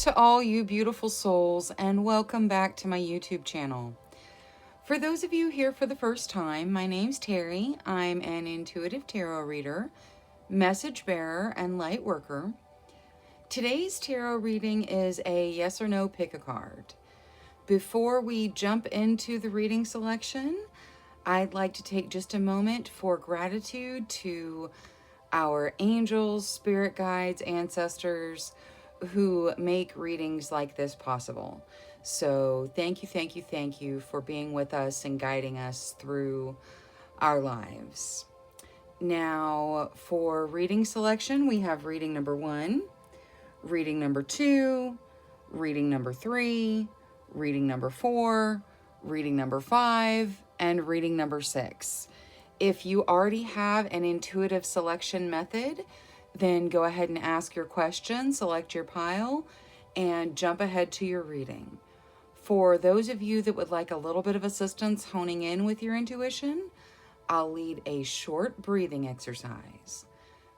to all you beautiful souls, and welcome back to my YouTube channel. For those of you here for the first time, my name's Terry. I'm an intuitive tarot reader, message bearer, and light worker. Today's tarot reading is a yes or no pick a card. Before we jump into the reading selection, I'd like to take just a moment for gratitude to our angels, spirit guides, ancestors who make readings like this possible. So thank you for being with us and guiding us through our lives. Now, for reading selection, we have reading number 1, reading number 2, reading number 3, reading number 4, reading number 5, and reading number 6. If you already have an intuitive selection method, then go ahead and ask your question, select your pile, and jump ahead to your reading. For those of you that would like a little bit of assistance honing in with your intuition, I'll lead a short breathing exercise.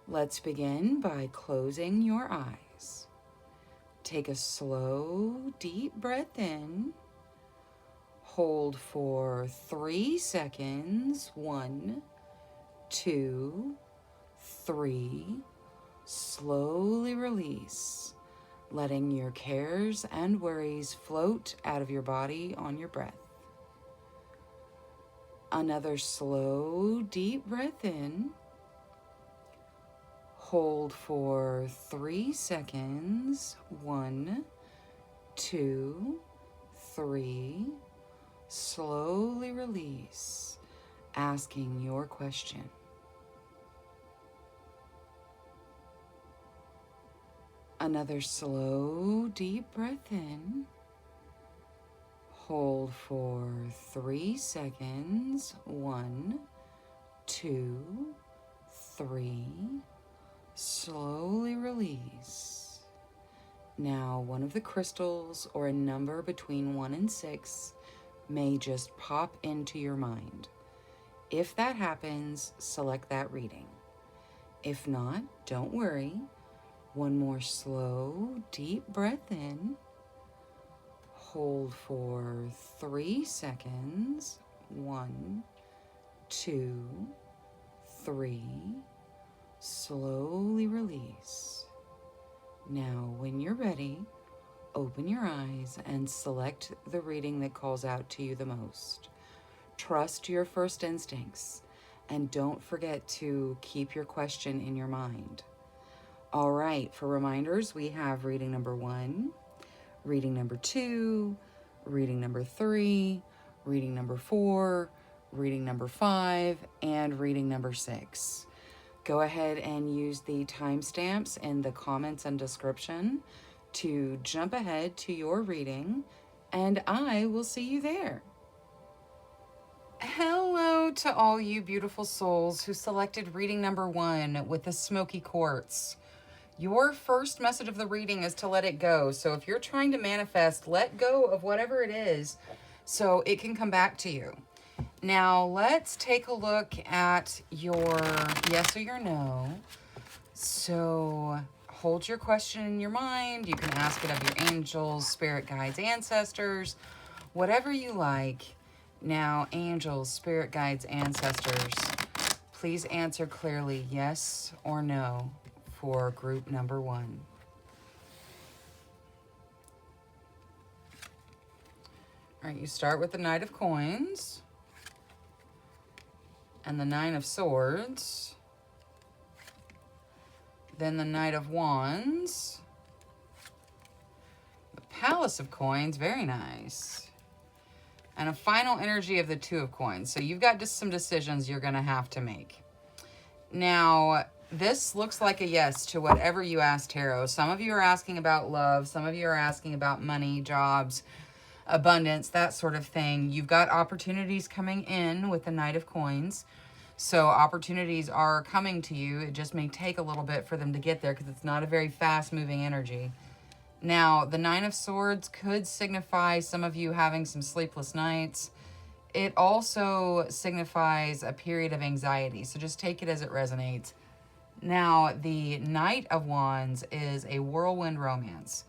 Let's begin by closing your eyes. Take a slow, deep breath in. Hold for 3 seconds. 1, 2, 3. Slowly release, letting your cares and worries float out of your body on your breath. Another slow, deep breath in. Hold for 3 seconds. 1, 2, 3. Slowly release, asking your question. Another slow, deep breath in. Hold for 3 seconds. 1, 2, 3. Slowly release. Now, one of the crystals or a number between 1 and 6 may just pop into your mind. If that happens, select that reading. If not, don't worry. One more slow, deep breath in. Hold for 3 seconds. 1, 2, 3. Slowly release. Now, when you're ready, open your eyes and select the reading that calls out to you the most. Trust your first instincts, and don't forget to keep your question in your mind. All right, for reminders, we have reading number 1, reading number 2, reading number 3, reading number 4, reading number 5, and reading number 6. Go ahead and use the timestamps in the comments and description to jump ahead to your reading, and I will see you there. Hello to all you beautiful souls who selected reading number 1 with the smoky quartz. Your first message of the reading is to let it go. So if you're trying to manifest, let go of whatever it is so it can come back to you. Now, let's take a look at your yes or your no. So hold your question in your mind. You can ask it of your angels, spirit guides, ancestors, whatever you like. Now, angels, spirit guides, ancestors, please answer clearly yes or no for group number 1. All right, you start with the Knight of Coins and the 9 of Swords, then the Knight of Wands, the Palace of Coins, very nice, and a final energy of the 2 of Coins. So you've got just some decisions you're going to have to make. Now, this looks like a yes to whatever you asked, Tarot. Some of you are asking about love. Some of you are asking about money, jobs, abundance, that sort of thing. You've got opportunities coming in with the Knight of Coins. So opportunities are coming to you. It just may take a little bit for them to get there because it's not a very fast-moving energy. Now, the 9 of Swords could signify some of you having some sleepless nights. It also signifies a period of anxiety. So just take it as it resonates. Now, the Knight of Wands is a whirlwind romance.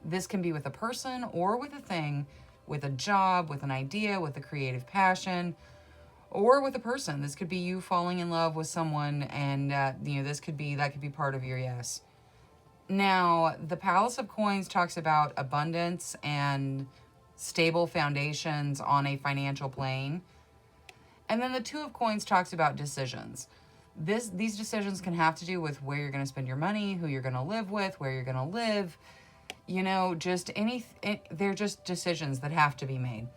This can be with a person or with a thing, with a job, with an idea, with a creative passion, or with a person. This could be you falling in love with someone, and that could be part of your yes. Now, the Palace of Coins talks about abundance and stable foundations on a financial plane. And then the Two of Coins talks about decisions. These decisions can have to do with where you're going to spend your money, who you're going to live with, where you're going to live. They're just decisions that have to be made.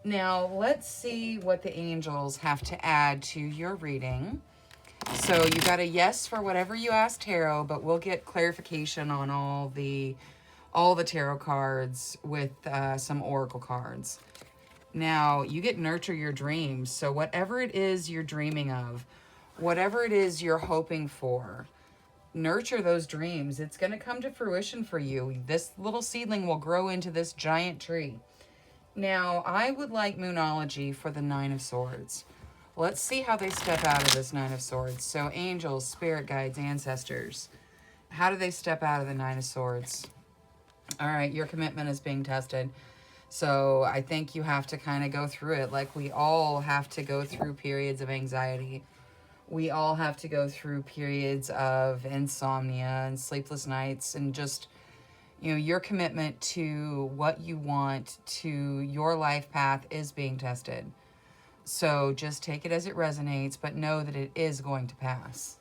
Now, let's see what the angels have to add to your reading. So you got a yes for whatever you asked tarot, but we'll get clarification on all the tarot cards with some oracle cards. Now, you get nurture your dreams. So whatever it is you're dreaming of, whatever it is you're hoping for, nurture those dreams. It's going to come to fruition for you. This little seedling will grow into this giant tree. Now, I would like Moonology for the Nine of Swords. Let's see how they step out of this Nine of Swords. So angels, spirit guides, ancestors. How do they step out of the Nine of Swords? All right, your commitment is being tested. So I think you have to kind of go through it. Like we all have to go through periods of anxiety. We all have to go through periods of insomnia and sleepless nights, and just, your commitment to what you want, to your life path, is being tested. So just take it as it resonates, but know that it is going to pass.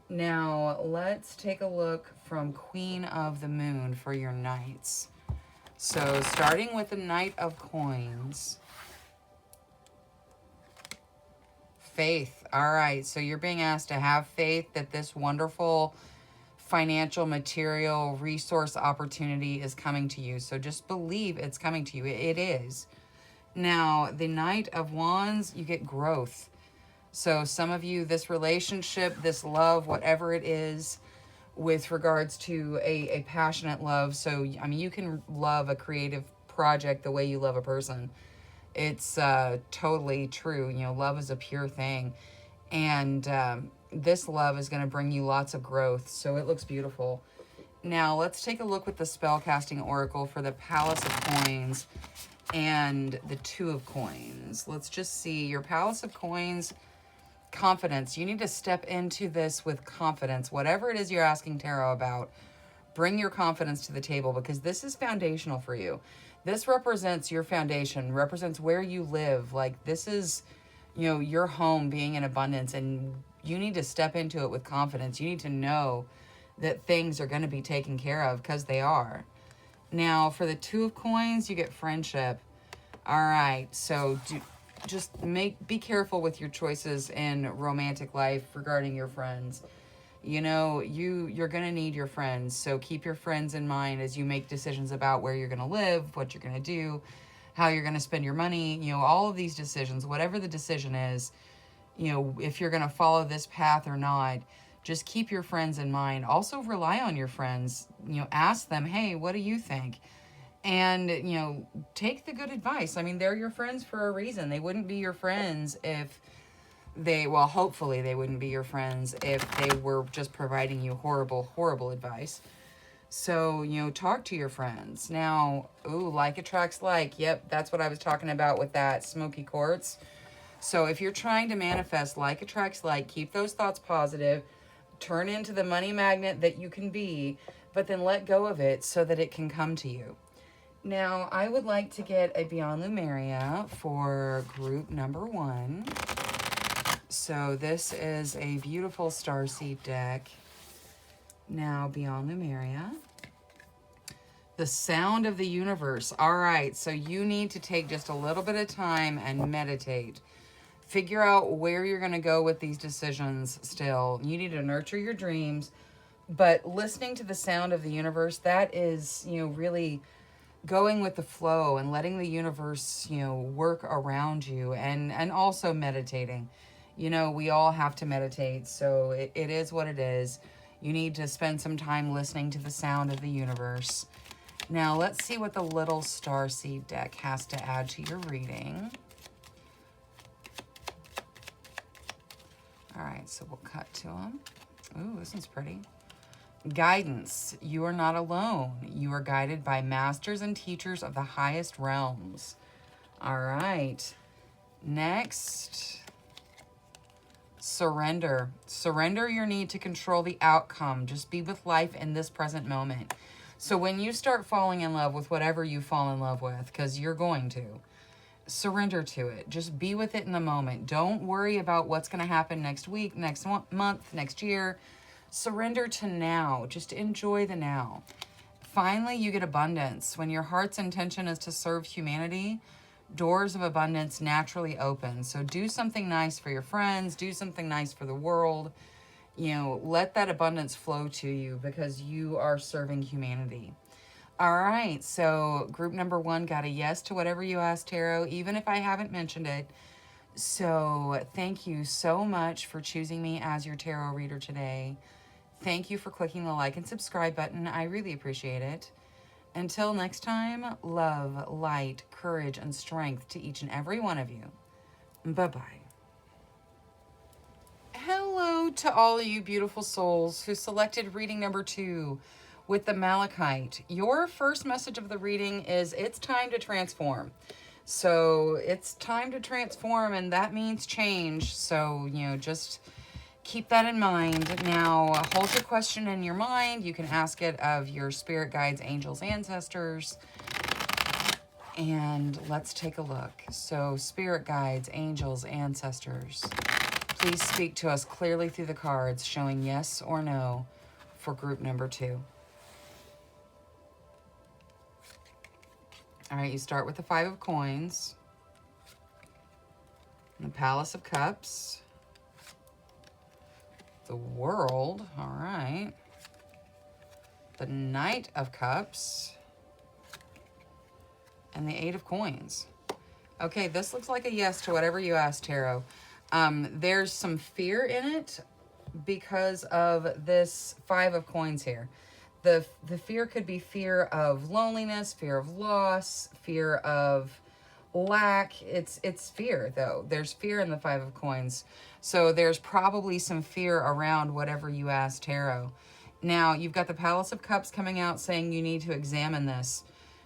Now, let's take a look from Queen of the Moon for your knights. So starting with the Knight of Coins. Faith. All right, so you're being asked to have faith that this wonderful financial, material, resource opportunity is coming to you. So just believe it's coming to you. It is. Now, the Knight of Wands, you get growth. So some of you, this relationship, this love, whatever it is, with regards to a passionate love. So, you can love a creative project the way you love a person. It's totally true. Love is a pure thing. And this love is going to bring you lots of growth. So it looks beautiful. Now, let's take a look with the spellcasting oracle for the Palace of Coins and the Two of Coins. Let's just see. Your Palace of Coins, confidence. You need to step into this with confidence. Whatever it is you're asking tarot about, bring your confidence to the table, because this is foundational for you. This represents your foundation, represents where you live. Like, this is, your home being in abundance, and you need to step into it with confidence. You need to know that things are going to be taken care of, because they are. Now, for the Two of Coins, you get friendship. All right, so be careful with your choices in romantic life regarding your friends. You're going to need your friends. So keep your friends in mind as you make decisions about where you're going to live, what you're going to do, how you're going to spend your money, all of these decisions, whatever the decision is, if you're going to follow this path or not, just keep your friends in mind. Also rely on your friends. Ask them, hey, what do you think? And, take the good advice. They're your friends for a reason. They wouldn't be your friends if hopefully they wouldn't be your friends if they were just providing you horrible, horrible advice. So, talk to your friends. Now, like attracts like. Yep, that's what I was talking about with that smoky quartz. So if you're trying to manifest like attracts like, keep those thoughts positive. Turn into the money magnet that you can be, but then let go of it so that it can come to you. Now, I would like to get a Beyond Lumeria for group number 1. So this is a beautiful starseed deck. Now, Beyond Lumeria. The sound of the universe. All right, so you need to take just a little bit of time and meditate. Figure out where you're going to go with these decisions still. You need to nurture your dreams, but listening to the sound of the universe, that is, really going with the flow and letting the universe, work around you, and also meditating. We all have to meditate, so it is what it is. You need to spend some time listening to the sound of the universe. Now, let's see what the little starseed deck has to add to your reading. All right, so we'll cut to them. Ooh, this one's pretty. Guidance. You are not alone. You are guided by masters and teachers of the highest realms. All right. Next, surrender. Surrender your need to control the outcome. Just be with life in this present moment. So when you start falling in love with whatever you fall in love with, because you're going to, surrender to it. Just be with it in the moment. Don't worry about what's going to happen next week, next month, next year. Surrender to now. Just enjoy the now. Finally, you get abundance. When your heart's intention is to serve humanity, doors of abundance naturally open. So do something nice for your friends. Do something nice for the world. You know, let that abundance flow to you because you are serving humanity. All right, so group number 1 got a yes to whatever you asked, Tarot, even if I haven't mentioned it. So thank you so much for choosing me as your tarot reader today. Thank you for clicking the like and subscribe button. I really appreciate it. Until next time, love, light, courage, and strength to each and every one of you. Bye-bye. Hello to all of you beautiful souls who selected reading number 2 with the Malachite. Your first message of the reading is it's time to transform. So it's time to transform, and that means change. So, you know, just keep that in mind. Now, hold your question in your mind. You can ask it of your spirit guides, angels, ancestors. And let's take a look. So, spirit guides, angels, ancestors, please speak to us clearly through the cards, showing yes or no for group number 2. All right, you start with the 5 of coins, the Palace of Cups, the World, all right, the Knight of Cups, and the 8 of coins. Okay, this looks like a yes to whatever you asked, Tarot. There's some fear in it because of this 5 of coins here. The fear could be fear of loneliness, fear of loss, fear of lack. It's fear, though. There's fear in the 5 of coins. So there's probably some fear around whatever you asked, Tarot. Now, you've got the Palace of Cups coming out saying you need to examine this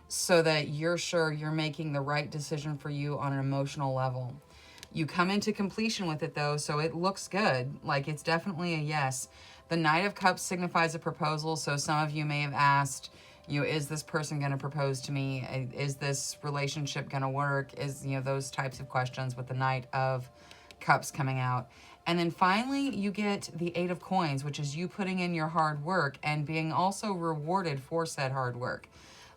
so that you're sure you're making the right decision for you on an emotional level. You come into completion with it, though, so it looks good. Like, it's definitely a yes. The Knight of Cups signifies a proposal, so some of you may have asked, you know, is this person going to propose to me? Is this relationship going to work? Is, you know, those types of questions with the Knight of Cups coming out. And then finally, you get the 8 of coins, which is you putting in your hard work and being also rewarded for said hard work.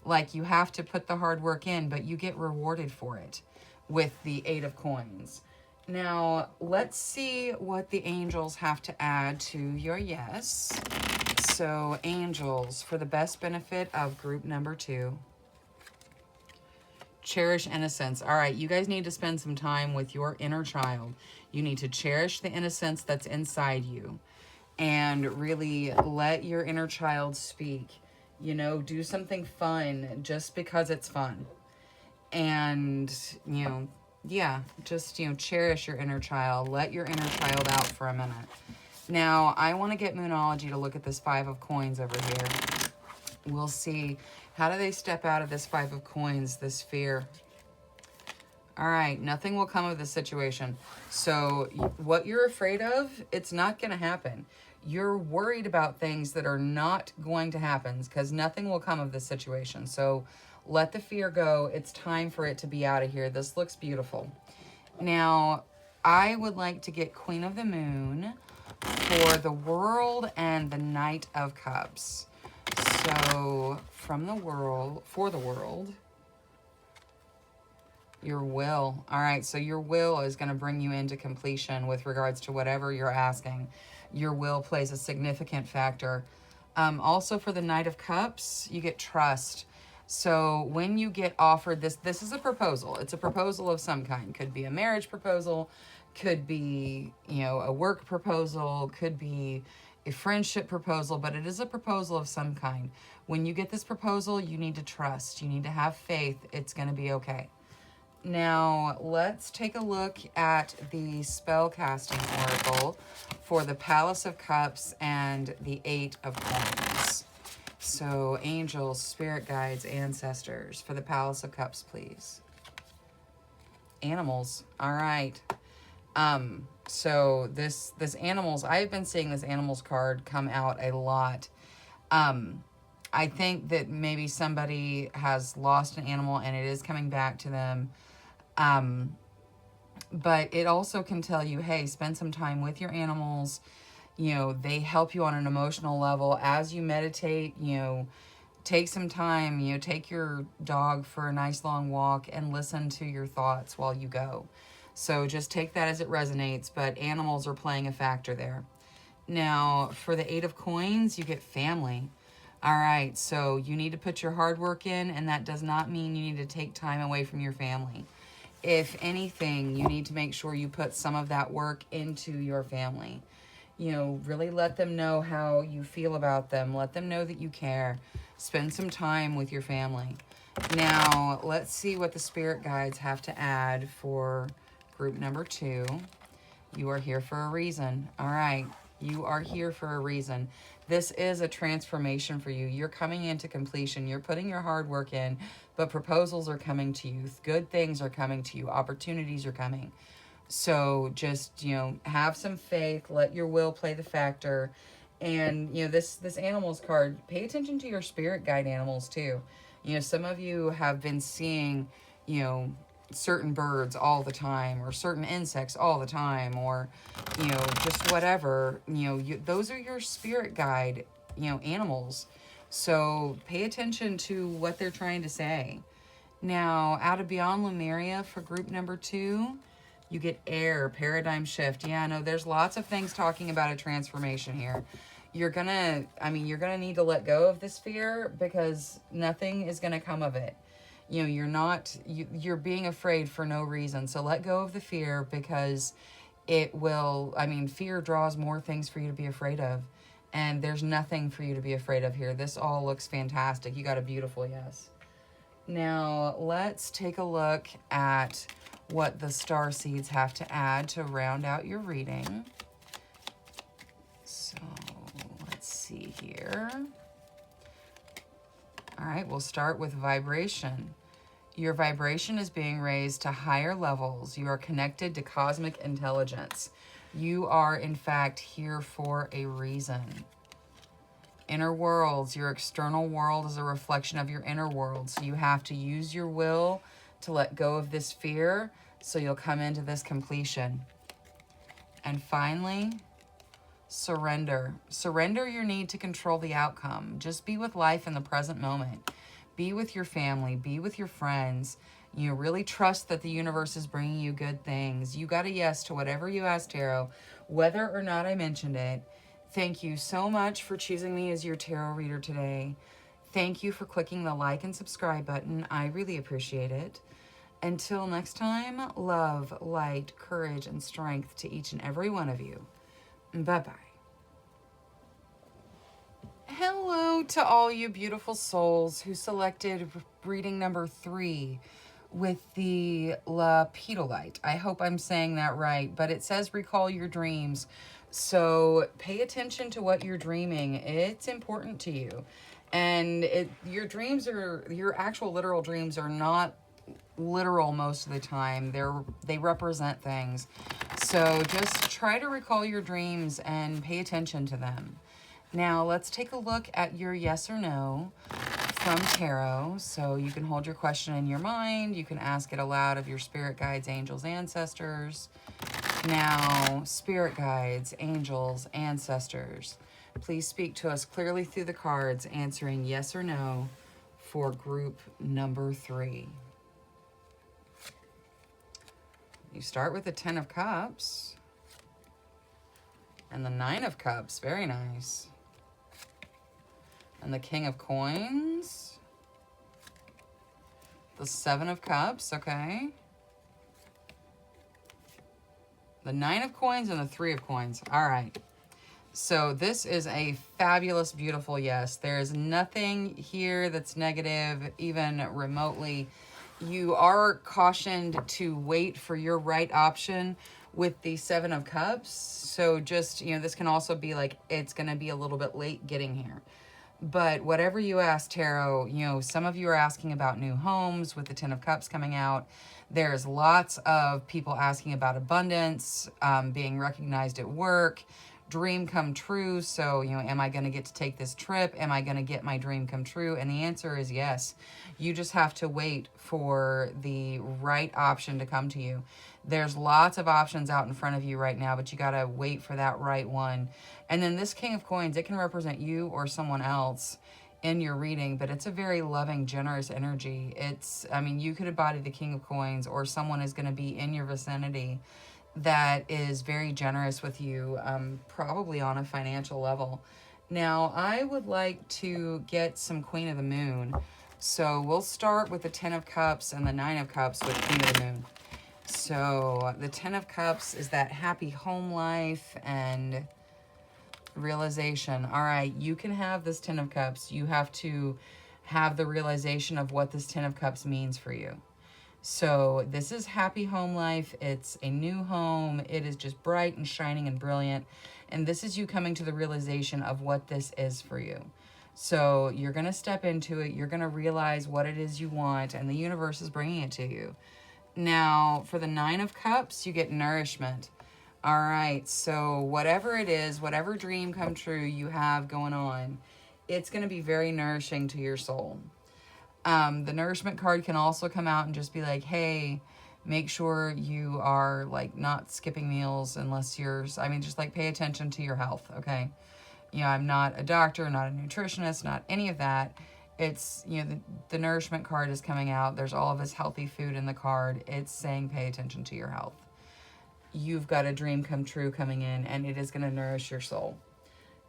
Like, you have to put the hard work in, but you get rewarded for it with the 8 of coins. Now, let's see what the angels have to add to your yes. So, angels, for the best benefit of group number 2. Cherish innocence. All right, you guys need to spend some time with your inner child. You need to cherish the innocence that's inside you and really let your inner child speak. You know, do something fun just because it's fun. And, you know, yeah, just, you know, cherish your inner child. Let your inner child out for a minute. Now, I want to get Moonology to look at this 5 of coins over here. We'll see. How do they step out of this 5 of coins, this fear? All right, nothing will come of this situation. So what you're afraid of, it's not going to happen. You're worried about things that are not going to happen because nothing will come of this situation. So let the fear go. It's time for it to be out of here. This looks beautiful. Now, I would like to get Queen of the Moon for the World and the Knight of Cups. So from the world, for the world, your will. All right, so your will is going to bring you into completion with regards to whatever you're asking. Your will plays a significant factor. Also for the Knight of Cups, you get trust. So when you get offered this is a proposal. It's a proposal of some kind. Could be a marriage proposal, could be, you know, a work proposal, could be a friendship proposal, but it is a proposal of some kind. When you get this proposal, you need to trust. You need to have faith. It's going to be okay. Now, let's take a look at the spell casting oracle for the Palace of Cups and the Eight of Coins. So, angels, spirit guides, ancestors, for the Palace of Cups, please. Animals. All right. So this animals, I've been seeing this animals card come out a lot. I think that maybe somebody has lost an animal and it is coming back to them. But it also can tell you, hey, spend some time with your animals. You know, they help you on an emotional level as you meditate. You know, take some time, you know, take your dog for a nice long walk and listen to your thoughts while you go. So just take that as it resonates, but animals are playing a factor there. Now, for the Eight of Coins, you get family. All right, so you need to put your hard work in, and that does not mean you need to take time away from your family. If anything, you need to make sure you put some of that work into your family. You know, really let them know how you feel about them. Let them know that you care. Spend some time with your family. Now, let's see what the spirit guides have to add for group number 2. You are here for a reason. All right. You are here for a reason. This is a transformation for you. You're coming into completion. You're putting your hard work in, but proposals are coming to you. Good things are coming to you. Opportunities are coming. So just, you know, have some faith. Let your will play the factor. And, you know, this animals card, pay attention to your spirit guide animals too. You know, some of you have been seeing, you know, certain birds all the time, or certain insects all the time, or, you know, just whatever. You know, those are your spirit guide, you know, animals. So pay attention to what they're trying to say. Now, out of Beyond Lemuria for group number 2, you get air, paradigm shift. Yeah, no, there's lots of things talking about a transformation here. You're gonna need to let go of this fear, because nothing is gonna come of it. You know, you're being afraid for no reason. So let go of the fear, because it will, fear draws more things for you to be afraid of. And there's nothing for you to be afraid of here. This all looks fantastic. You got a beautiful yes. Now, let's take a look at what the star seeds have to add to round out your reading. So, let's see here. All right, we'll start with vibration. Your vibration is being raised to higher levels. You are connected to cosmic intelligence. You are, in fact, here for a reason. Inner worlds. Your external world is a reflection of your inner world. So you have to use your will to let go of this fear, so you'll come into this completion. And finally, surrender. Surrender your need to control the outcome. Just be with life in the present moment. Be with your family. Be with your friends. You know, really trust that the universe is bringing you good things. You got a yes to whatever you asked, Tarot, whether or not I mentioned it. Thank you so much for choosing me as your tarot reader today. Thank you for clicking the like and subscribe button. I really appreciate it. Until next time, love, light, courage, and strength to each and every one of you. Bye-bye. Hello to all you beautiful souls who selected reading number 3 with the lapidolite. I hope I'm saying that right, but it says recall your dreams. So pay attention to what you're dreaming. It's important to you. And your dreams are, your actual literal dreams are not literal most of the time. They represent things. So just try to recall your dreams and pay attention to them. Now let's take a look at your yes or no from tarot. So you can hold your question in your mind. You can ask it aloud of your spirit guides, angels, ancestors. Now, spirit guides, angels, ancestors, please speak to us clearly through the cards, answering yes or no for group number 3. You start with the 10 of Cups and the 9 of Cups. Very nice. And the King of Coins. The 7 of Cups, okay. The 9 of Coins and the 3 of Coins. All right. So this is a fabulous, beautiful yes. There is nothing here that's negative, even remotely. You are cautioned to wait for your right option with the Seven of Cups. So just, this can also be like, it's going to be a little bit late getting here. But whatever you ask, Tarot, some of you are asking about new homes with the Ten of Cups coming out. There's lots of people asking about abundance, being recognized at work, dream come true. So, am I going to get to take this trip? Am I going to get my dream come true? And the answer is yes. You just have to wait for the right option to come to you. There's lots of options out in front of you right now, but you got to wait for that right one. And then this King of Coins, it can represent you or someone else in your reading, but it's a very loving, generous energy. You could embody the King of Coins, or someone is going to be in your vicinity that is very generous with you, probably on a financial level. Now, I would like to get some Queen of the Moon. So we'll start with the Ten of Cups and the Nine of Cups with Queen of the Moon. So the Ten of Cups is that happy home life and realization. All right, you can have this Ten of Cups. You have to have the realization of what this Ten of Cups means for you. So this is happy home life. It's a new home. It is just bright and shining and brilliant. And this is you coming to the realization of what this is for you. So you're going to step into it. You're going to realize what it is you want, and the universe is bringing it to you. Now, for the Nine of Cups, you get nourishment. All right, so whatever it is, whatever dream come true you have going on, it's going to be very nourishing to your soul. The nourishment card can also come out and just be like, hey, make sure you are like not skipping meals unless just like pay attention to your health, okay? I'm not a doctor, not a nutritionist, not any of that. It's, the nourishment card is coming out. There's all of this healthy food in the card. It's saying pay attention to your health. You've got a dream come true coming in, and it is going to nourish your soul.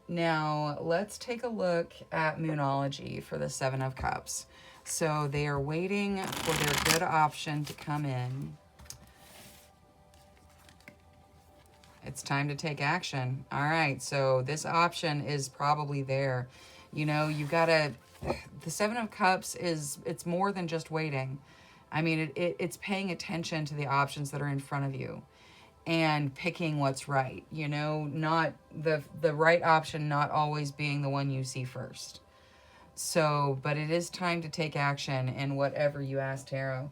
Now, let's take a look at Moonology for the Seven of Cups. So they are waiting for their good option to come in. It's time to take action. All right, so this option is probably there. You've got to... The Seven of Cups it's more than just waiting. It's paying attention to the options that are in front of you and picking what's right. Not the right option not always being the one you see first. So, but it is time to take action in whatever you ask, Tarot.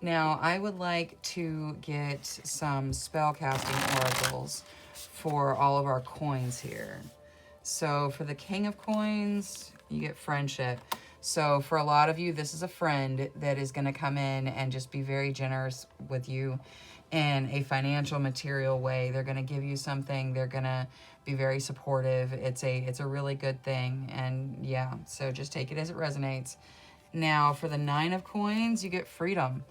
Now, I would like to get some spellcasting oracles for all of our coins here. So, for the King of Coins, you get friendship. So, for a lot of you, this is a friend that is going to come in and just be very generous with you in a financial, material way. They're going to give you something. They're going to be very supportive. It's a really good thing. And yeah, so just take it as it resonates. Now, for the Nine of Coins, you get freedom.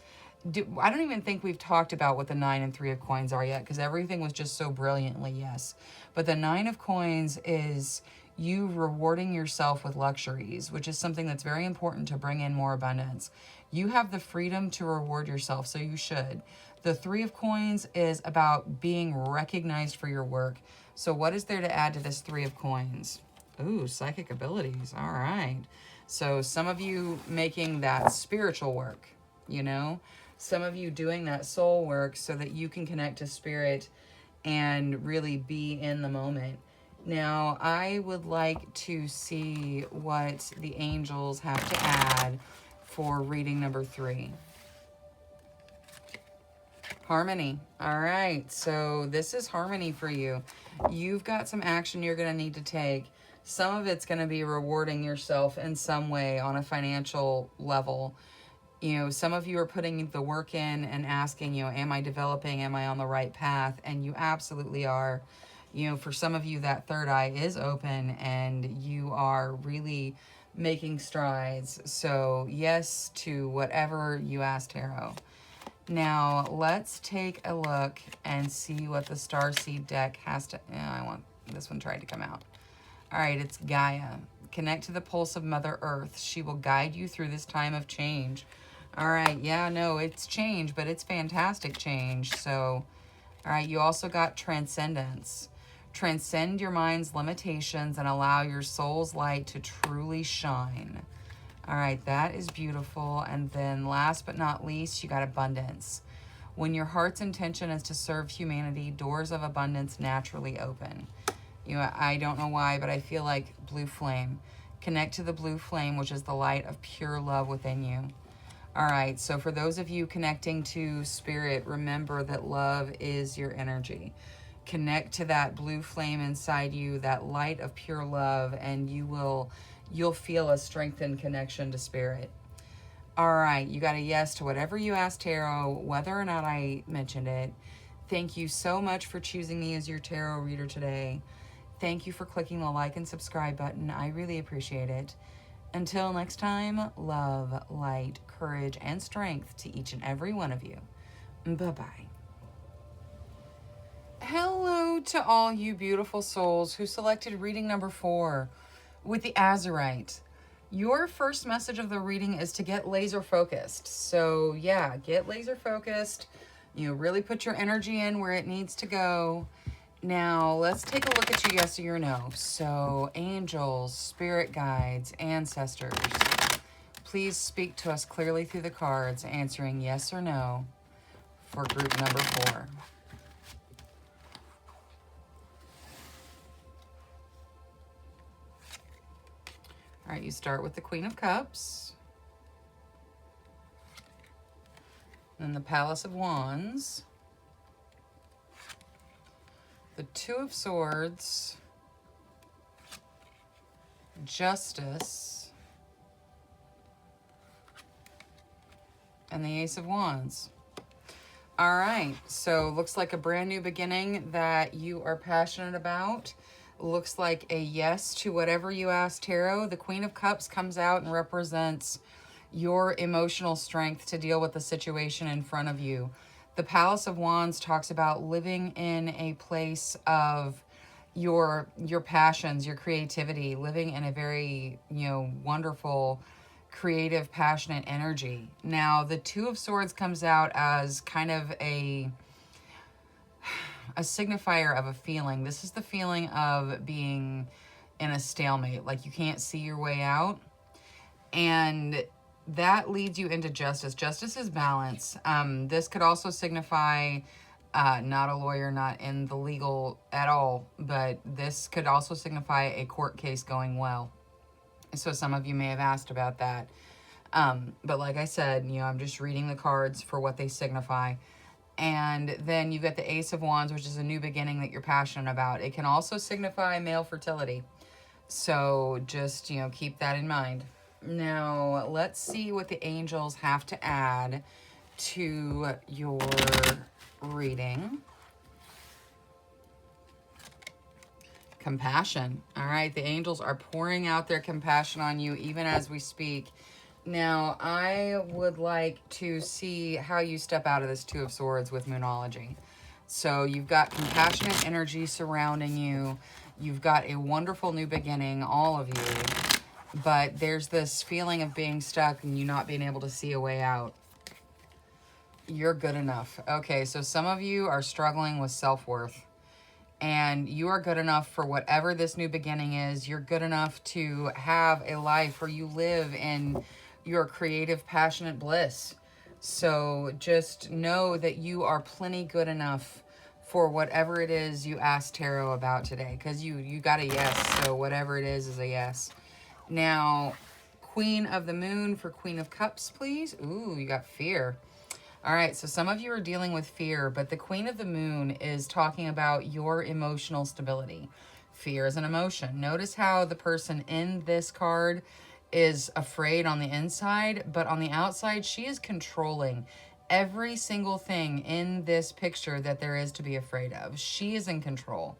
I don't even think we've talked about what the 9 and 3 of coins are yet, because everything was just so brilliantly yes. But the 9 of coins is you rewarding yourself with luxuries, which is something that's very important to bring in more abundance. You have the freedom to reward yourself, so you should. The 3 of coins is about being recognized for your work. So what is there to add to this 3 of coins? Ooh, psychic abilities. All right. So some of you making that spiritual work, some of you doing that soul work so that you can connect to spirit and really be in the moment. Now, I would like to see what the angels have to add for reading number 3. Harmony. All right, so this is harmony for you. You've got some action you're going to need to take. Some of it's going to be rewarding yourself in some way on a financial level. Some of you are putting the work in and asking, am I developing? Am I on the right path? And you absolutely are. For some of you, that third eye is open and you are really making strides. So yes to whatever you ask, Tarot. Now, let's take a look and see what the Starseed deck has to... I want this one tried to come out. All right, it's Gaia. Connect to the pulse of Mother Earth. She will guide you through this time of change. All right, yeah, no, it's change, but it's fantastic change. So, all right, you also got Transcendence. Transcend your mind's limitations and allow your soul's light to truly shine. All right, that is beautiful. And then last but not least, you got abundance. When your heart's intention is to serve humanity, doors of abundance naturally open. You know, I don't know why, but I feel like blue flame. Connect to the blue flame, which is the light of pure love within you. All right, so for those of you connecting to spirit, remember that love is your energy. Connect to that blue flame inside you, that light of pure love, and you'll feel a strengthened connection to spirit. All right, you got a yes to whatever you asked tarot, whether or not I mentioned it. Thank you so much for choosing me as your tarot reader today. Thank you for clicking the like and subscribe button. I really appreciate it. Until next time, love, light, courage, and strength to each and every one of you. Bye-bye. Hello to all you beautiful souls who selected reading number 4 with the Azurite. Your first message of the reading is to get laser focused. So yeah, get laser focused. You really put your energy in where it needs to go. Now, let's take a look at your yes or your no. So, angels, spirit guides, ancestors, please speak to us clearly through the cards, answering yes or no for group number 4. All right, you start with the Queen of Cups, then the Palace of Wands, the Two of Swords, Justice, and the Ace of Wands. All right, so looks like a brand new beginning that you are passionate about. Looks like a yes to whatever you asked tarot. The Queen of Cups comes out and represents your emotional strength to deal with the situation in front of you. The Palace of Wands talks about living in a place of your passions, your creativity, living in a very, wonderful, creative, passionate energy. Now, the Two of Swords comes out as kind of a signifier of a feeling. This is the feeling of being in a stalemate, like you can't see your way out. And that leads you into justice. Justice is balance. This could also signify not a lawyer, not in the legal at all, but this could also signify a court case going well. So some of you may have asked about that. But like I said, I'm just reading the cards for what they signify. And then you've got the Ace of Wands, which is a new beginning that you're passionate about. It can also signify male fertility. So just, keep that in mind. Now, let's see what the angels have to add to your reading. Compassion. All right, the angels are pouring out their compassion on you even as we speak. Now, I would like to see how you step out of this Two of Swords with Moonology. So you've got compassionate energy surrounding you. You've got a wonderful new beginning, all of you. But there's this feeling of being stuck and you not being able to see a way out. You're good enough. Okay, so some of you are struggling with self-worth. And you are good enough for whatever this new beginning is. You're good enough to have a life where you live in your creative, passionate bliss. So just know that you are plenty good enough for whatever it is you asked tarot about today. Because you got a yes, so whatever it is a yes. Now, Queen of the Moon for Queen of Cups, please. Ooh, you got fear. All right, so some of you are dealing with fear, but the Queen of the Moon is talking about your emotional stability. Fear is an emotion. Notice how the person in this card is afraid on the inside, but on the outside, she is controlling every single thing in this picture that there is to be afraid of. She is in control.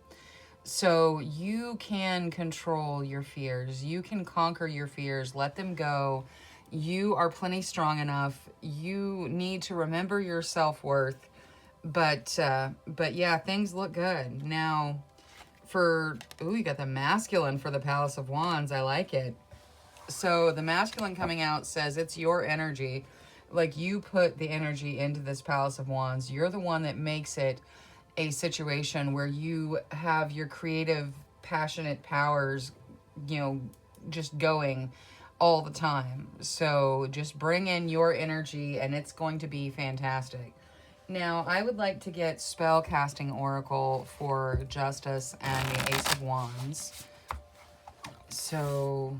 So you can control your fears. You can conquer your fears. Let them go. You are plenty strong enough. You need to remember your self-worth. But yeah, things look good. Now, you got the masculine for the Palace of Wands. I like it. So the masculine coming out says it's your energy. Like you put the energy into this Palace of Wands. You're the one that makes it a situation where you have your creative, passionate powers, just going all the time. So just bring in your energy and it's going to be fantastic. Now, I would like to get spell casting oracle for Justice and the Ace of Wands. So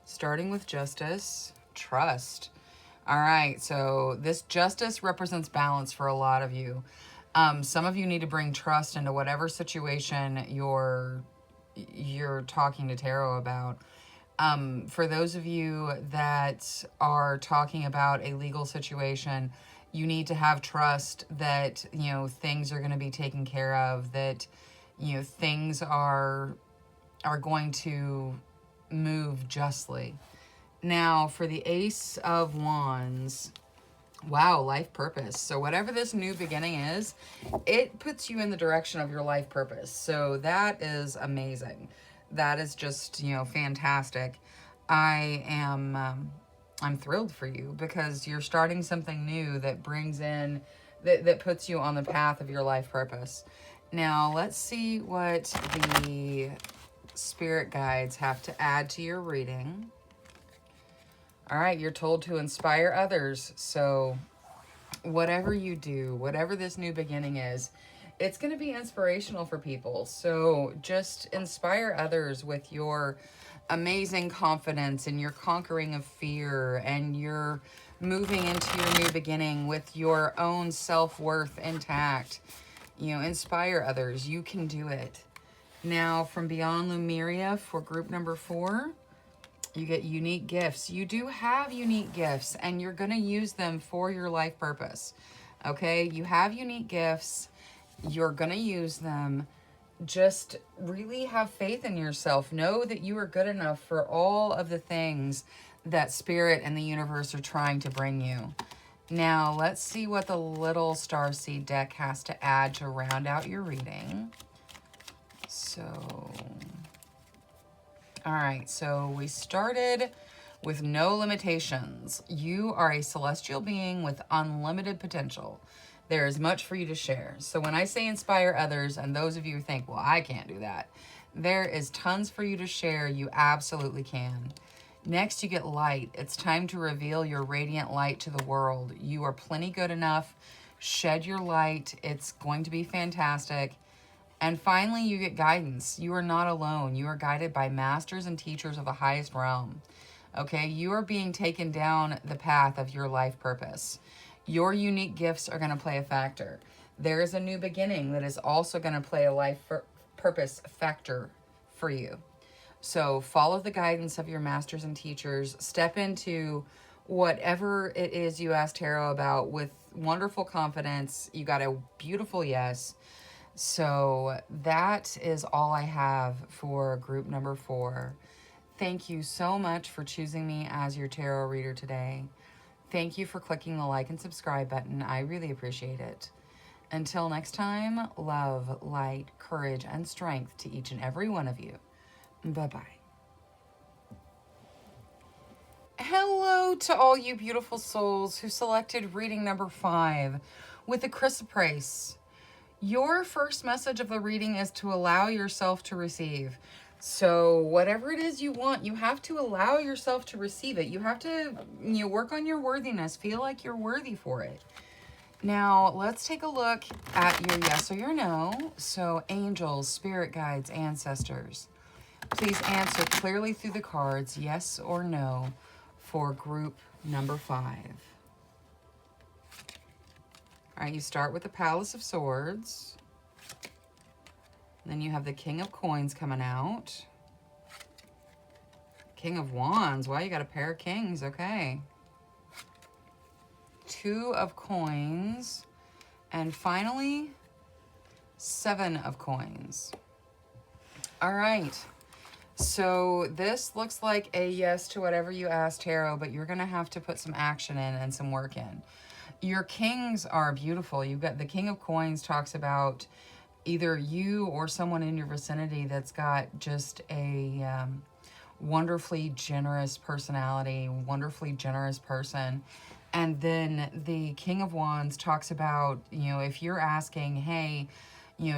starting with Justice, trust. All right, so this Justice represents balance for a lot of you. Some of you need to bring trust into whatever situation you're talking to tarot about. For those of you that are talking about a legal situation, you need to have trust that, you know, things are going to be taken care of, that, you know, things are going to move justly. Now, for the Ace of Wands, wow, life purpose. So whatever this new beginning is, it puts you in the direction of your life purpose. So that is amazing. That is just, you know, fantastic. I'm thrilled for you because you're starting something new that brings in, that puts you on the path of your life purpose. Now, let's see what the spirit guides have to add to your reading. All right, you're told to inspire others. So whatever you do, whatever this new beginning is, it's going to be inspirational for people. So just inspire others with your amazing confidence and your conquering of fear and your moving into your new beginning with your own self-worth intact. You know, inspire others. You can do it. Now, from Beyond Lemuria for group number 4, you get unique gifts. You do have unique gifts, and you're going to use them for your life purpose. Okay? You have unique gifts. You're going to use them. Just really have faith in yourself. Know that you are good enough for all of the things that Spirit and the universe are trying to bring you. Now, let's see what the Little Starseed deck has to add to round out your reading. So, all right, so we started with no limitations. You are a celestial being with unlimited potential. There is much for you to share. So when I say inspire others, and those of you who think, well, I can't do that, there is tons for you to share. You absolutely can. Next, you get light. It's time to reveal your radiant light to the world. You are plenty good enough. Shed your light. It's going to be fantastic. And finally, you get guidance. You are not alone. You are guided by masters and teachers of the highest realm. Okay, you are being taken down the path of your life purpose. Your unique gifts are going to play a factor. There is a new beginning that is also going to play a life purpose factor for you. So follow the guidance of your masters and teachers. Step into whatever it is you ask tarot about with wonderful confidence. You got a beautiful yes. So that is all I have for group number 4. Thank you so much for choosing me as your tarot reader today. Thank you for clicking the like and subscribe button. I really appreciate it. Until next time, love, light, courage, and strength to each and every one of you. Bye-bye. Hello to all you beautiful souls who selected reading number 5 with the chrysoprase. Your first message of the reading is to allow yourself to receive. So whatever it is you want, you have to allow yourself to receive it. You have to work on your worthiness. Feel like you're worthy for it. Now, let's take a look at your yes or your no. So angels, spirit guides, ancestors, please answer clearly through the cards, yes or no, for group number 5. All right, you start with the Palace of Swords. Then you have the King of Coins coming out. King of Wands. Wow, you got a pair of kings. Okay. 2 of Coins. And finally, 7 of Coins. All right. So this looks like a yes to whatever you asked tarot, but you're going to have to put some action in and some work in. Your kings are beautiful. You've got the King of Coins talks about either you or someone in your vicinity that's got just a wonderfully generous personality, wonderfully generous person. And then the King of Wands talks about, if you're asking, hey,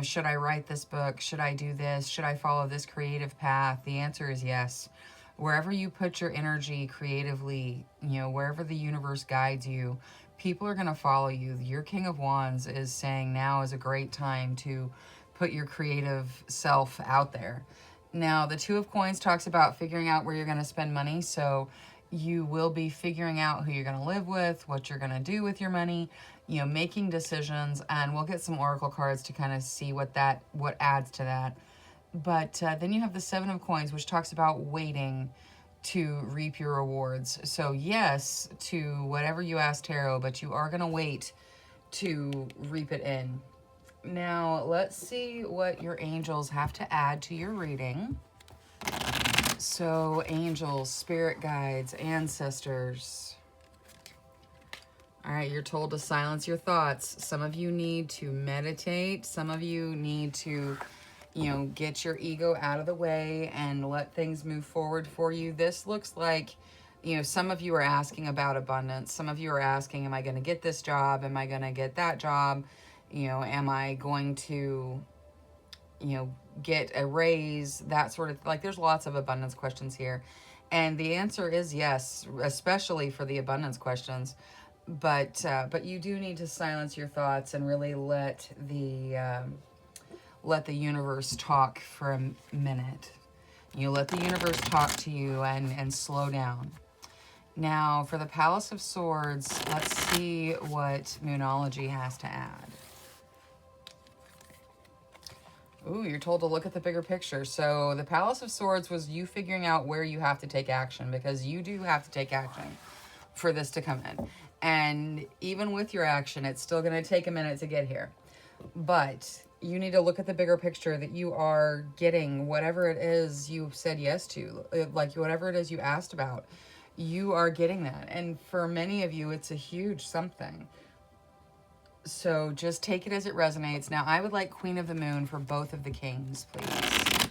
should I write this book? Should I do this? Should I follow this creative path? The answer is yes. Wherever you put your energy creatively, you know, wherever the universe guides you, people are going to follow you. Your King of Wands is saying now is a great time to put your creative self out there. Now, the Two of Coins talks about figuring out where you're going to spend money. So you will be figuring out who you're going to live with, what you're going to do with your money, you know, making decisions. And we'll get some oracle cards to kind of see what adds to that. But then you have the Seven of Coins, which talks about waiting to reap your rewards. So yes to whatever you ask Tarot, but you are going to wait to reap it in. Now, let's see what your angels have to add to your reading. So, angels, spirit guides, ancestors. All right, you're told to silence your thoughts. Some of you need to meditate. Some of you need to, you know, get your ego out of the way and let things move forward for you. This looks like, you know, some of you are asking about abundance. Some of you are asking, am I going to get this job? Am I going to get that job? You know, am I going to, you know, get a raise? That sort of, like, there's lots of abundance questions here. And the answer is yes, especially for the abundance questions. But you do need to silence your thoughts and really let the universe talk for a minute. You let the universe talk to you and slow down. Now, for the Palace of Swords, let's see what Moonology has to add. Ooh, you're told to look at the bigger picture. So the Palace of Swords was you figuring out where you have to take action, because you do have to take action for this to come in. And even with your action, it's still going to take a minute to get here. But you need to look at the bigger picture, that you are getting whatever it is you said yes to, like whatever it is you asked about, you are getting that. And for many of you, it's a huge something. So just take it as it resonates. Now, I would like Queen of the Moon for both of the kings, please.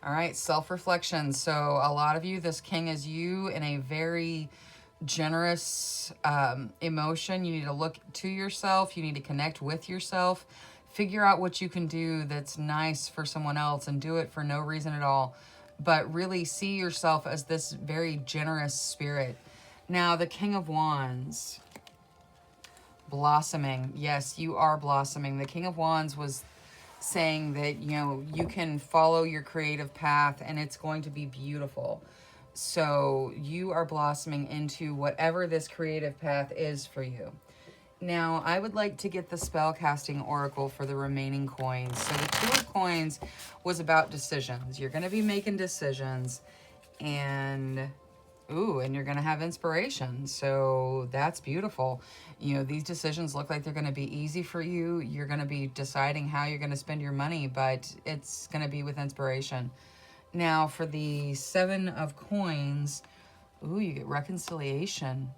All right, self-reflection. So a lot of you, this king is you in a very generous emotion. You need to look to yourself. You need to connect with yourself. Figure out what you can do that's nice for someone else and do it for no reason at all. But really see yourself as this very generous spirit. Now, the King of Wands, blossoming. Yes, you are blossoming. The King of Wands was saying that, you know, you can follow your creative path and it's going to be beautiful. So you are blossoming into whatever this creative path is for you. Now, I would like to get the spellcasting oracle for the remaining coins. So the Two of Coins was about decisions. You're going to be making decisions, and you're going to have inspiration. So that's beautiful. You know, these decisions look like they're going to be easy for you. You're going to be deciding how you're going to spend your money, but it's going to be with inspiration. Now, for the Seven of Coins, you get reconciliation.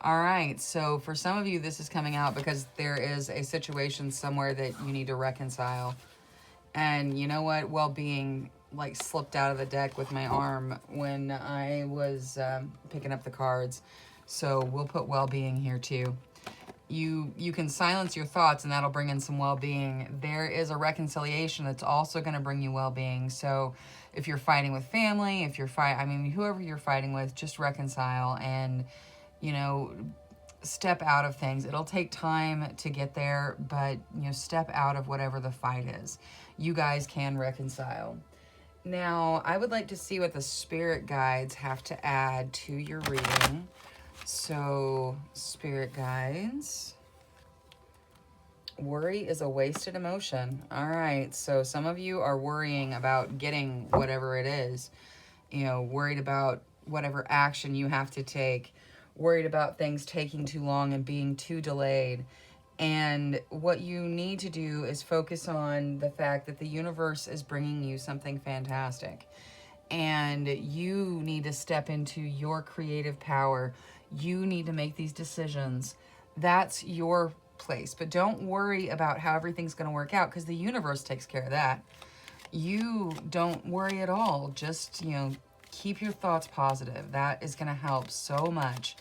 All right, so for some of you, this is coming out because there is a situation somewhere that you need to reconcile. And you know what? Well-being, like, slipped out of the deck with my arm when I was picking up the cards. So we'll put well-being here too. You can silence your thoughts and that'll bring in some well-being. There is a reconciliation that's also going to bring you well-being. So if you're fighting with family, if you're whoever you're fighting with, just reconcile and, you know, step out of things. It'll take time to get there, but, you know, step out of whatever the fight is. You guys can reconcile. Now, I would like to see what the spirit guides have to add to your reading. So, spirit guides. Worry is a wasted emotion. All right, so some of you are worrying about getting whatever it is. You know, worried about whatever action you have to take. Worried about things taking too long and being too delayed. And what you need to do is focus on the fact that the universe is bringing you something fantastic. And you need to step into your creative power. You need to make these decisions. That's your place. But don't worry about how everything's going to work out, because the universe takes care of that. You don't worry at all. Just, you know, keep your thoughts positive. That is going to help so much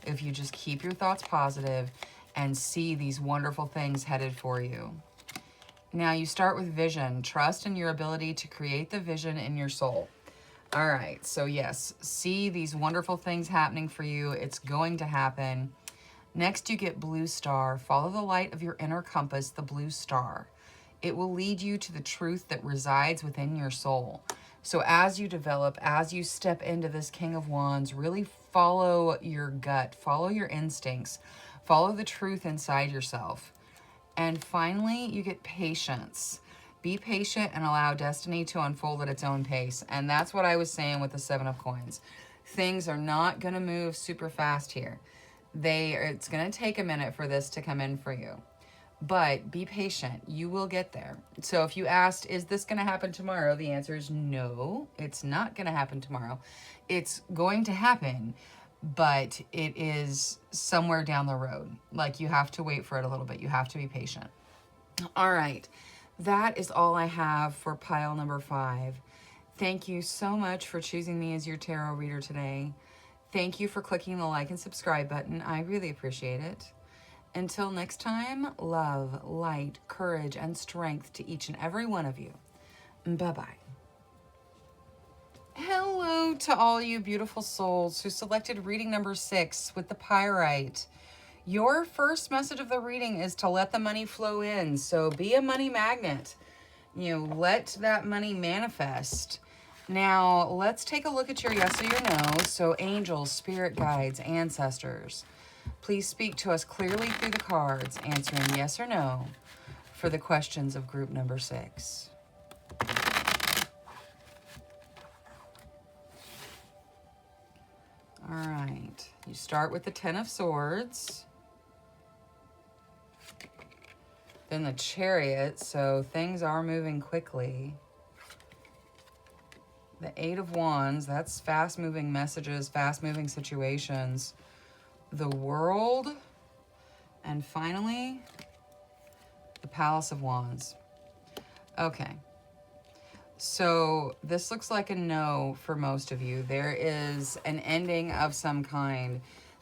if you just keep your thoughts positive and see these wonderful things headed for you. Now you start with vision. Trust in your ability to create the vision in your soul. All right, so yes, see these wonderful things happening for you. It's going to happen. Next, you get blue star. Follow the light of your inner compass, the blue star. It will lead you to the truth that resides within your soul. So as you develop, as you step into this King of Wands, really follow your gut, follow your instincts, follow the truth inside yourself. And finally, you get patience. Be patient and allow destiny to unfold at its own pace. And that's what I was saying with the Seven of Coins. Things are not going to move super fast here. It's going to take a minute for this to come in for you. But be patient. You will get there. So if you asked, is this going to happen tomorrow? The answer is no, it's not going to happen tomorrow. It's going to happen, but it is somewhere down the road. Like, you have to wait for it a little bit. You have to be patient. All right. That is all I have for pile number 5. Thank you so much for choosing me as your tarot reader today. Thank you for clicking the like and subscribe button. I really appreciate it. Until next time, love, light, courage, and strength to each and every one of you. Bye-bye. Hello to all you beautiful souls who selected reading number 6 with the pyrite. Your first message of the reading is to let the money flow in. So be a money magnet. Let that money manifest. Now, let's take a look at your yes or your no. So angels, spirit guides, ancestors, please speak to us clearly through the cards, answering yes or no for the questions of group number 6. All right. You start with the 10 of Swords. Then the Chariot, so things are moving quickly. The 8 of Wands, that's fast-moving messages, fast-moving situations. The World. And finally, the Palace of Wands. Okay. So this looks like a no for most of you. There is an ending of some kind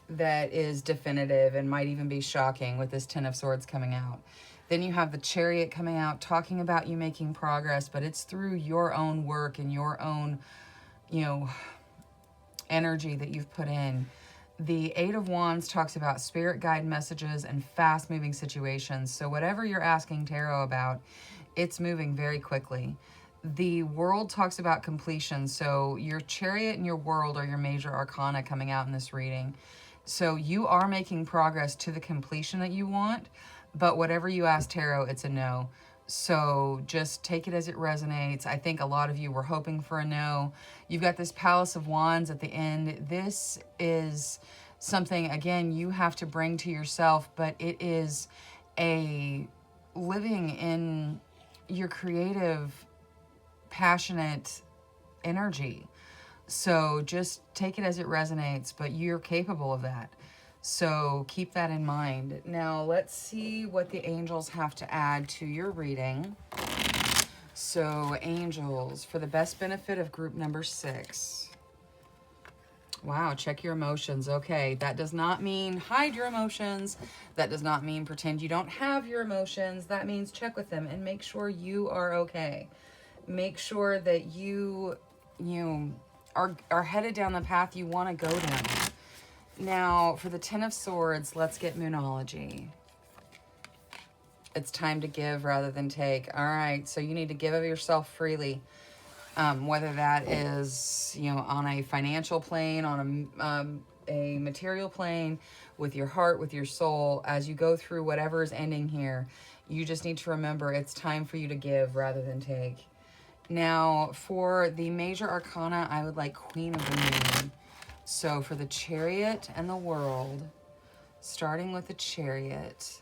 that is definitive and might even be shocking with this 10 of Swords coming out. Then you have the Chariot coming out, talking about you making progress, but it's through your own work and your own, energy that you've put in. The 8 of Wands talks about spirit guide messages and fast-moving situations. So whatever you're asking tarot about, it's moving very quickly. The World talks about completion. So your Chariot and your World are your major arcana coming out in this reading. So you are making progress to the completion that you want. But whatever you ask tarot, it's a no. So just take it as it resonates. I think a lot of you were hoping for a no. You've got this Palace of Wands at the end. This is something, again, you have to bring to yourself, but it is a living in your creative, passionate energy. So just take it as it resonates, but you're capable of that. So keep that in mind. Now let's see what the angels have to add to your reading. So angels, for the best benefit of group number 6. Wow, check your emotions. Okay, that does not mean hide your emotions. That does not mean pretend you don't have your emotions. That means check with them and make sure you are okay. Make sure that you are headed down the path you want to go down. Now, for the 10 of Swords, let's get Moonology. It's time to give rather than take. All right, so you need to give of yourself freely, whether that is, on a financial plane, on a material plane, with your heart, with your soul. As you go through whatever is ending here, you just need to remember it's time for you to give rather than take. Now, for the major arcana, I would like Queen of the Moon. So for the Chariot and the World, starting with the Chariot.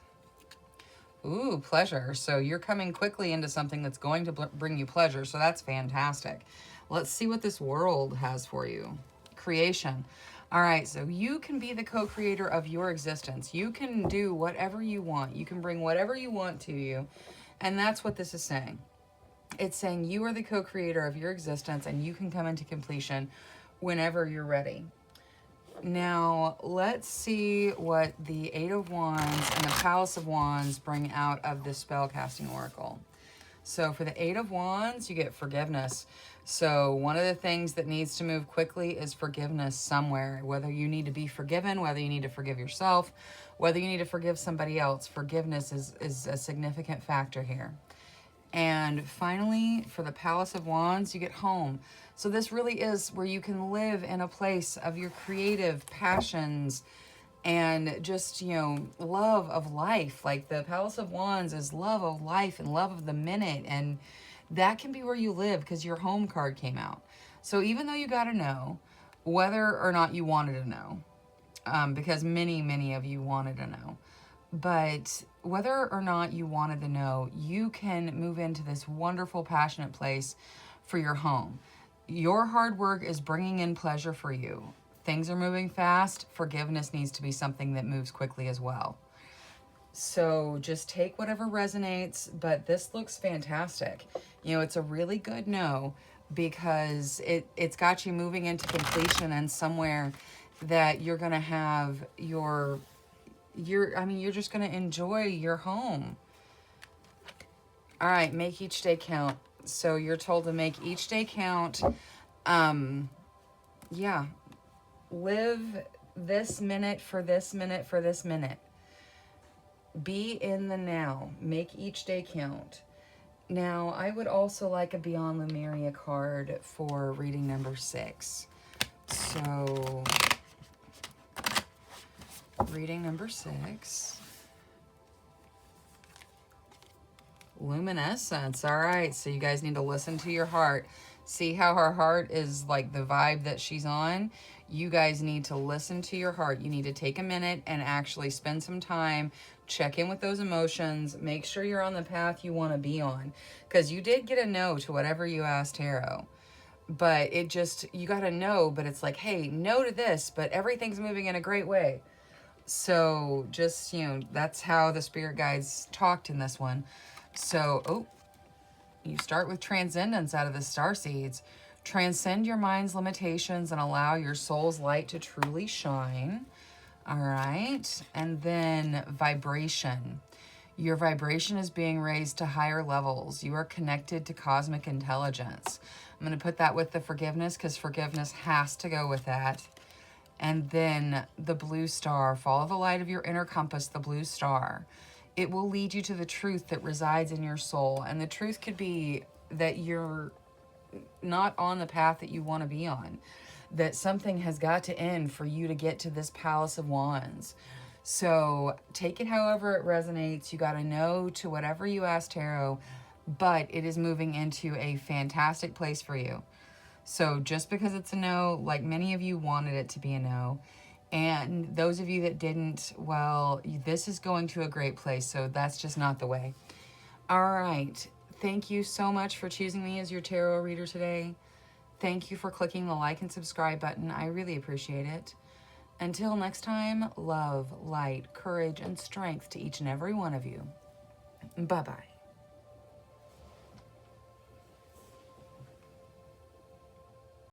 Ooh, pleasure. So you're coming quickly into something that's going to bring you pleasure. So that's fantastic. Let's see what this World has for you. Creation. All right, so you can be the co-creator of your existence. You can do whatever you want. You can bring whatever you want to you. And that's what this is saying. It's saying you are the co-creator of your existence and you can come into completion whenever you're ready. Now, let's see what the 8 of Wands and the Palace of Wands bring out of this spellcasting oracle. So for the Eight of Wands, you get forgiveness. So one of the things that needs to move quickly is forgiveness somewhere. Whether you need to be forgiven, whether you need to forgive yourself, whether you need to forgive somebody else, forgiveness is a significant factor here. And finally, for the Palace of Wands, you get home. So this really is where you can live in a place of your creative passions and just, you know, love of life. Like the Palace of Wands is love of life and love of the minute. And that can be where you live because your home card came out. So even though you got to know whether or not you wanted to know, because many of you wanted to know, but whether or not you wanted to know, you can move into this wonderful, passionate place for your home. Your hard work is bringing in pleasure for you. Things are moving fast. Forgiveness needs to be something that moves quickly as well. So just take whatever resonates, but this looks fantastic. You know, it's a really good no because it's got you moving into completion and somewhere that you're going to have you're just going to enjoy your home. All right, make each day count. So you're told to make each day count. Yeah. Live this minute for this minute for this minute. Be in the now. Make each day count. Now, I would also like a Beyond Lemuria card for reading number 6. So, reading number 6. Luminescence. All right, so you guys need to listen to your heart. See how her heart is like the vibe that she's on? You guys need to listen to your heart. You need to take a minute and actually spend some time, check in with those emotions, make sure you're on the path you want to be on. Because you did get a no to whatever you asked tarot. But it just, you got to know, but it's like, hey, no to this, but everything's moving in a great way. So just, you know, that's how the spirit guides talked in this one. So, you start with transcendence out of the star seeds. Transcend your mind's limitations and allow your soul's light to truly shine. All right. And then vibration. Your vibration is being raised to higher levels. You are connected to cosmic intelligence. I'm going to put that with the forgiveness because forgiveness has to go with that. And then the blue star. Follow the light of your inner compass, the blue star. It will lead you to the truth that resides in your soul. And the truth could be that you're not on the path that you want to be on. That something has got to end for you to get to this Palace of Wands. So take it however it resonates. You got to know to whatever you ask tarot. But it is moving into a fantastic place for you. So just because it's a no, like many of you wanted it to be a no. And those of you that didn't, well, this is going to a great place. So that's just not the way. All right. Thank you so much for choosing me as your tarot reader today. Thank you for clicking the like and subscribe button. I really appreciate it. Until next time, love, light, courage, and strength to each and every one of you. Bye-bye.